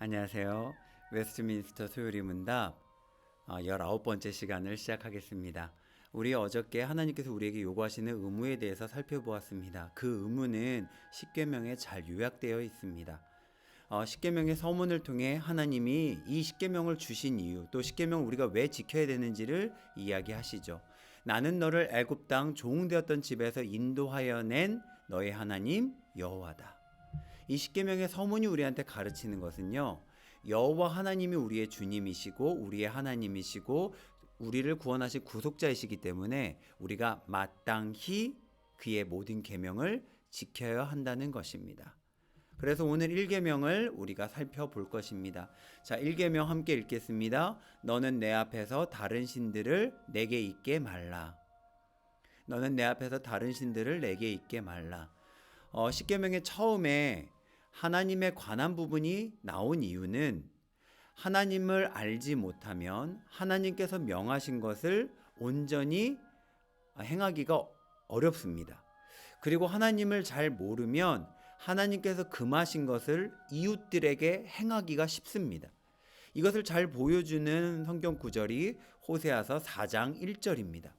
안녕하세요. 웨스트민스터 수요일 문답 19번째 시간을 시작하겠습니다. 우리 어저께 하나님께서 우리에게 요구하시는 의무에 대해서 살펴보았습니다. 그 의무는 십계명에 잘 요약되어 있습니다. 십계명의 서문을 통해 하나님이 이 십계명을 주신 이유, 또 십계명을 우리가 왜 지켜야 되는지를 이야기하시죠. 나는 너를 애굽 땅 종되었던 집에서 인도하여 낸 너의 하나님 여호와다. 이 십계명의 서문이 우리한테 가르치는 것은요, 여호와 하나님이 우리의 주님이시고 우리의 하나님이시고 우리를 구원하신 구속자이시기 때문에 우리가 마땅히 그의 모든 계명을 지켜야 한다는 것입니다. 그래서 오늘 1계명을 우리가 살펴볼 것입니다. 자, 1계명 함께 읽겠습니다. 너는 내 앞에서 다른 신들을 내게 있게 말라. 너는 내 앞에서 다른 신들을 내게 있게 말라. 십계명의 처음에 하나님에 관한 부분이 나온 이유는 하나님을 알지 못하면 하나님께서 명하신 것을 온전히 행하기가 어렵습니다. 그리고 하나님을 잘 모르면 하나님께서 금하신 것을 이웃들에게 행하기가 쉽습니다. 이것을 잘 보여주는 성경 구절이 호세아서 4장 1절입니다.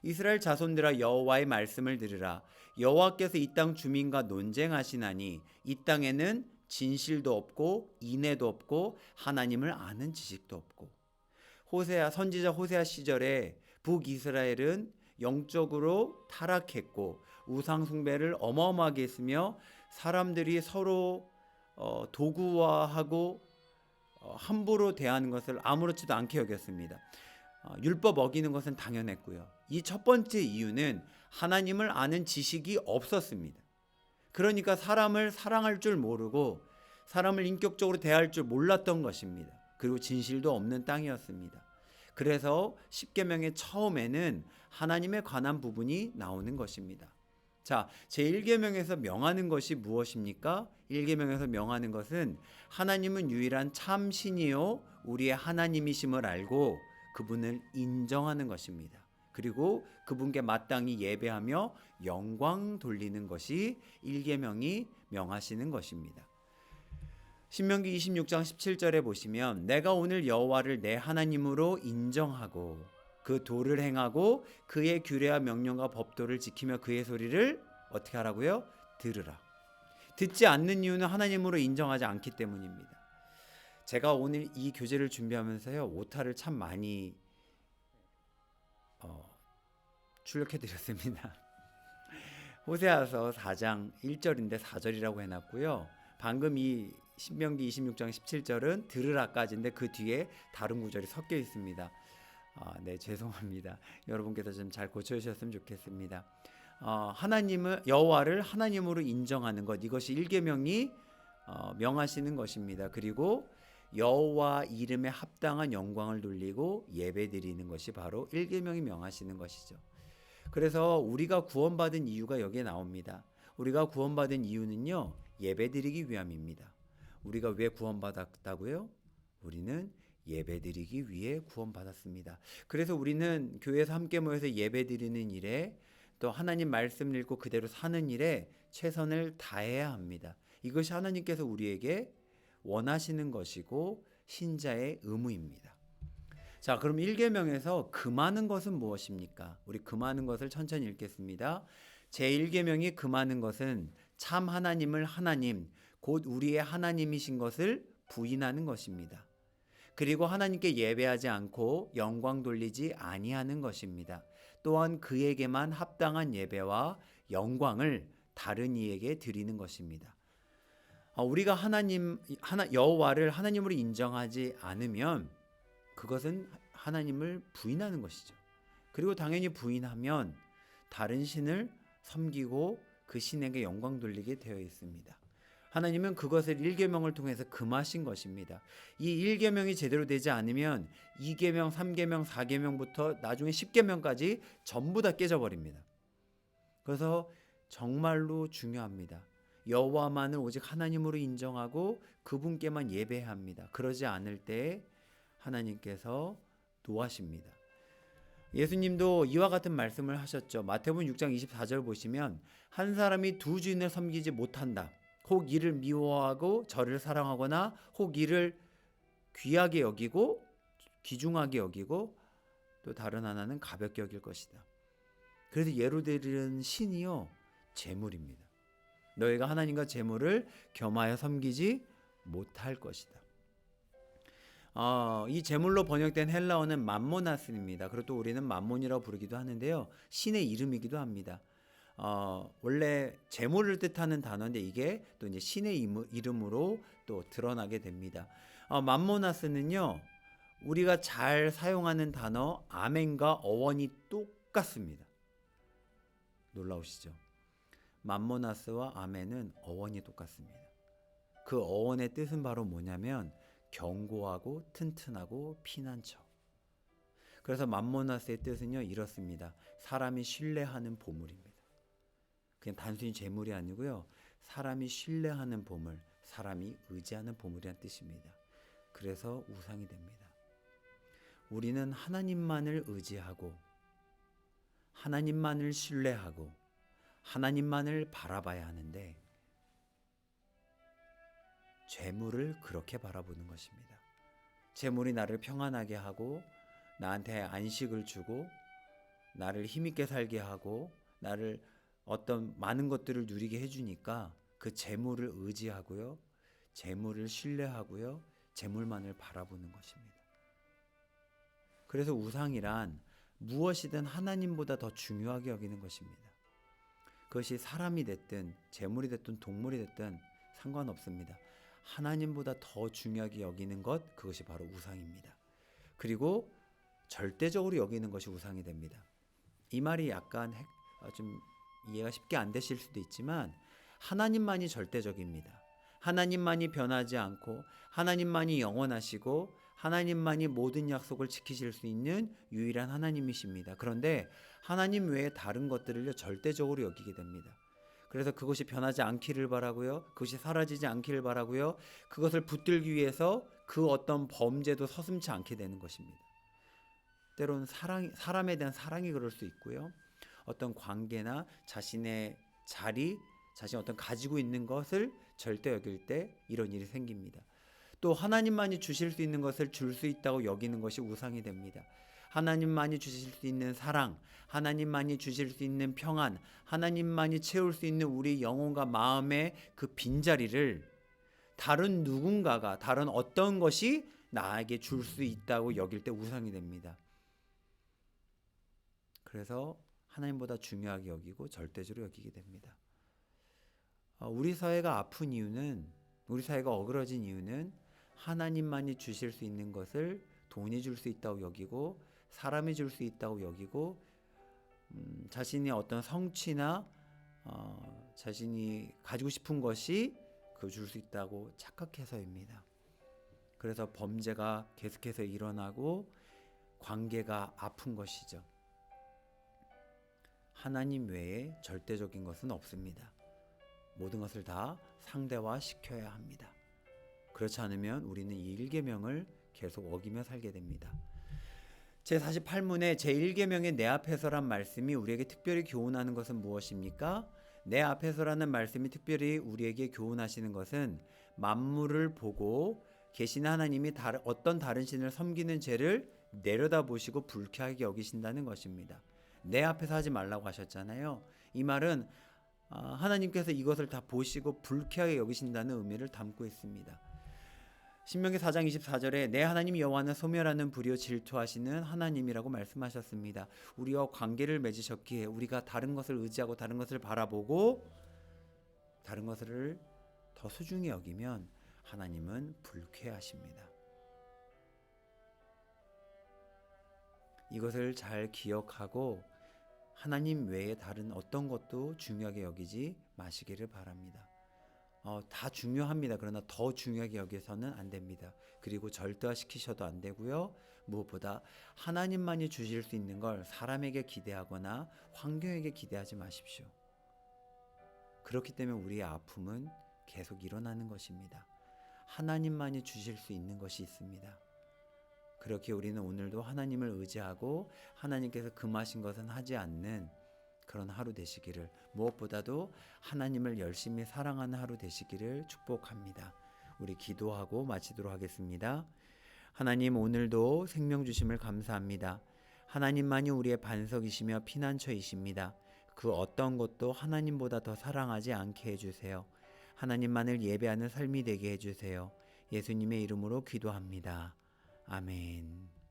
이스라엘 자손들아 여호와의 말씀을 들으라. 여호와께서 이 땅 주민과 논쟁하시나니 이 땅에는 진실도 없고 인애도 없고 하나님을 아는 지식도 없고. 선지자 호세아 시절에 북이스라엘은 영적으로 타락했고 우상 숭배를 어마어마하게 했으며 사람들이 서로 도구화하고 함부로 대하는 것을 아무렇지도 않게 여겼습니다. 율법 어기는 것은 당연했고요. 이 첫 번째 이유는 하나님을 아는 지식이 없었습니다. 그러니까 사람을 사랑할 줄 모르고 사람을 인격적으로 대할 줄 몰랐던 것입니다. 그리고 진실도 없는 땅이었습니다. 그래서 십계명의 처음에는 하나님에 관한 부분이 나오는 것입니다. 자, 제1계명에서 명하는 것이 무엇입니까? 1계명에서 명하는 것은 하나님은 유일한 참 신이요 우리의 하나님이심을 알고 그분을 인정하는 것입니다. 그리고 그분께 마땅히 예배하며 영광 돌리는 것이 1계명이 명하시는 것입니다. 신명기 26장 17절에 보시면 내가 오늘 여호와를 내 하나님으로 인정하고 그 도를 행하고 그의 규례와 명령과 법도를 지키며 그의 소리를 어떻게 하라고요? 들으라. 듣지 않는 이유는 하나님으로 인정하지 않기 때문입니다. 제가 오늘 이 교재를 준비하면서요, 오타를 참 많이 출력해 드렸습니다. 호세아서 4장 1절인데 4절이라고 해놨고요. 방금 이 신명기 26장 17절은 들으라까지인데 그 뒤에 다른 구절이 섞여 있습니다. 네, 죄송합니다. 여러분께서 좀 잘 고쳐주셨으면 좋겠습니다. 하나님을 여호와를 하나님으로 인정하는 것, 이것이 1계명이 명하시는 것입니다. 그리고 여호와 이름에 합당한 영광을 돌리고 예배드리는 것이 바로 1계명이 명하시는 것이죠. 그래서 우리가 구원받은 이유가 여기에 나옵니다. 우리가 구원받은 이유는요, 예배드리기 위함입니다. 우리가 왜 구원받았다고요? 우리는 예배드리기 위해 구원받았습니다. 그래서 우리는 교회에서 함께 모여서 예배드리는 일에 또 하나님 말씀을 읽고 그대로 사는 일에 최선을 다해야 합니다. 이것이 하나님께서 우리에게 원하시는 것이고 신자의 의무입니다. 자, 그럼 1계명에서 금하는 것은 무엇입니까? 우리 금하는 것을 천천히 읽겠습니다. 제1계명이 금하는 것은 참 하나님을 하나님, 곧 우리의 하나님이신 것을 부인하는 것입니다. 그리고 하나님께 예배하지 않고 영광 돌리지 아니하는 것입니다. 또한 그에게만 합당한 예배와 영광을 다른 이에게 드리는 것입니다. 우리가 여호와를 하나님으로 인정하지 않으면 그것은 하나님을 부인하는 것이죠. 그리고 당연히 부인하면 다른 신을 섬기고 그 신에게 영광 돌리게 되어 있습니다. 하나님은 그것을 1계명을 통해서 금하신 것입니다. 이 1계명이 제대로 되지 않으면 2계명, 3계명, 4계명부터 나중에 10계명까지 전부 다 깨져버립니다. 그래서 정말로 중요합니다. 여호와만을 오직 하나님으로 인정하고 그분께만 예배해야 합니다. 그러지 않을 때 하나님께서 노하십니다. 예수님도 이와 같은 말씀을 하셨죠. 마태복음 6장 24절 보시면 한 사람이 두 주인을 섬기지 못한다. 혹 이를 미워하고 저를 사랑하거나 혹 이를 귀하게 여기고 귀중하게 여기고 또 다른 하나는 가볍게 여길 것이다. 그래서 예로 들은 신이요 재물입니다. 너희가 하나님과 재물을 겸하여 섬기지 못할 것이다. 이 재물로 번역된 헬라어는 맘모나스입니다. 그리고 또 우리는 맘몬이라고 부르기도 하는데요. 신의 이름이기도 합니다. 원래 재물을 뜻하는 단어인데 이게 또 이제 신의 이름으로 또 드러나게 됩니다. 맘모나스는요, 우리가 잘 사용하는 단어 아멘과 어원이 똑같습니다. 놀라우시죠? 맘모나스와 아멘은 어원이 똑같습니다. 그 어원의 뜻은 바로 뭐냐면 견고하고 튼튼하고 피난처. 그래서 맘모나스의 뜻은요 이렇습니다. 사람이 신뢰하는 보물입니다. 그냥 단순히 재물이 아니고요. 사람이 신뢰하는 보물, 사람이 의지하는 보물이란 뜻입니다. 그래서 우상이 됩니다. 우리는 하나님만을 의지하고 하나님만을 신뢰하고 하나님만을 바라봐야 하는데 재물을 그렇게 바라보는 것입니다. 재물이 나를 평안하게 하고 나한테 안식을 주고 나를 힘있게 살게 하고 나를 어떤 많은 것들을 누리게 해주니까 그 재물을 의지하고요. 재물을 신뢰하고요. 재물만을 바라보는 것입니다. 그래서 우상이란 무엇이든 하나님보다 더 중요하게 여기는 것입니다. 그것이 사람이 됐든 재물이 됐든 동물이 됐든 상관없습니다. 하나님보다 더 중요하게 여기는 것, 그것이 바로 우상입니다. 그리고 절대적으로 여기는 것이 우상이 됩니다. 이 말이 약간 좀 이해가 쉽게 안 되실 수도 있지만 하나님만이 절대적입니다. 하나님만이 변하지 않고 하나님만이 영원하시고 하나님만이 모든 약속을 지키실 수 있는 유일한 하나님이십니다. 그런데 하나님 외에 다른 것들을 절대적으로 여기게 됩니다. 그래서 그것이 변하지 않기를 바라고요. 그것이 사라지지 않기를 바라고요. 그것을 붙들기 위해서 그 어떤 범죄도 서슴지 않게 되는 것입니다. 때로는 사람에 대한 사랑이 그럴 수 있고요. 어떤 관계나 자신의 자리, 자신이 어떤 가지고 있는 것을 절대 여길 때 이런 일이 생깁니다. 또 하나님만이 주실 수 있는 것을 줄 수 있다고 여기는 것이 우상이 됩니다. 하나님만이 주실 수 있는 사랑, 하나님만이 주실 수 있는 평안, 하나님만이 채울 수 있는 우리 영혼과 마음의 그 빈자리를 다른 누군가가, 다른 어떤 것이 나에게 줄 수 있다고 여길 때 우상이 됩니다. 그래서 하나님보다 중요하게 여기고 절대적으로 여기게 됩니다. 우리 사회가 아픈 이유는, 우리 사회가 어그러진 이유는 하나님만이 주실 수 있는 것을 돈이 줄 수 있다고 여기고 사람이 줄 수 있다고 여기고 자신의 어떤 성취나 자신이 가지고 싶은 것이 그 줄 수 있다고 착각해서입니다. 그래서 범죄가 계속해서 일어나고 관계가 아픈 것이죠. 하나님 외에 절대적인 것은 없습니다. 모든 것을 다 상대화시켜야 합니다. 그렇지 않으면 우리는 이 1계명을 계속 어기며 살게 됩니다. 제48문의 제1계명의 내 앞에서란 말씀이 우리에게 특별히 교훈하는 것은 무엇입니까? 내 앞에서라는 말씀이 특별히 우리에게 교훈하시는 것은 만물을 보고 계신 하나님이 어떤 다른 신을 섬기는 죄를 내려다보시고 불쾌하게 여기신다는 것입니다. 내 앞에서 하지 말라고 하셨잖아요. 이 말은 하나님께서 이것을 다 보시고 불쾌하게 여기신다는 의미를 담고 있습니다. 신명기 4장 24절에 내 하나님 여호와는 소멸하는 불이요 질투하시는 하나님이라고 말씀하셨습니다. 우리와 관계를 맺으셨기에 우리가 다른 것을 의지하고 다른 것을 바라보고 다른 것을 더 소중히 여기면 하나님은 불쾌하십니다. 이것을 잘 기억하고 하나님 외에 다른 어떤 것도 중요하게 여기지 마시기를 바랍니다. 다 중요합니다. 그러나 더 중요하게 여기서는 안 됩니다. 그리고 절대화시키셔도 안 되고요. 무엇보다 하나님만이 주실 수 있는 걸 사람에게 기대하거나 환경에게 기대하지 마십시오. 그렇기 때문에 우리의 아픔은 계속 일어나는 것입니다. 하나님만이 주실 수 있는 것이 있습니다. 그렇게 우리는 오늘도 하나님을 의지하고 하나님께서 금하신 것은 하지 않는 그런 하루 되시기를, 무엇보다도 하나님을 열심히 사랑하는 하루 되시기를 축복합니다. 우리 기도하고 마치도록 하겠습니다. 하나님, 오늘도 생명 주심을 감사합니다. 하나님만이 우리의 반석이시며 피난처이십니다. 그 어떤 것도 하나님보다 더 사랑하지 않게 해주세요. 하나님만을 예배하는 삶이 되게 해주세요. 예수님의 이름으로 기도합니다. 아멘.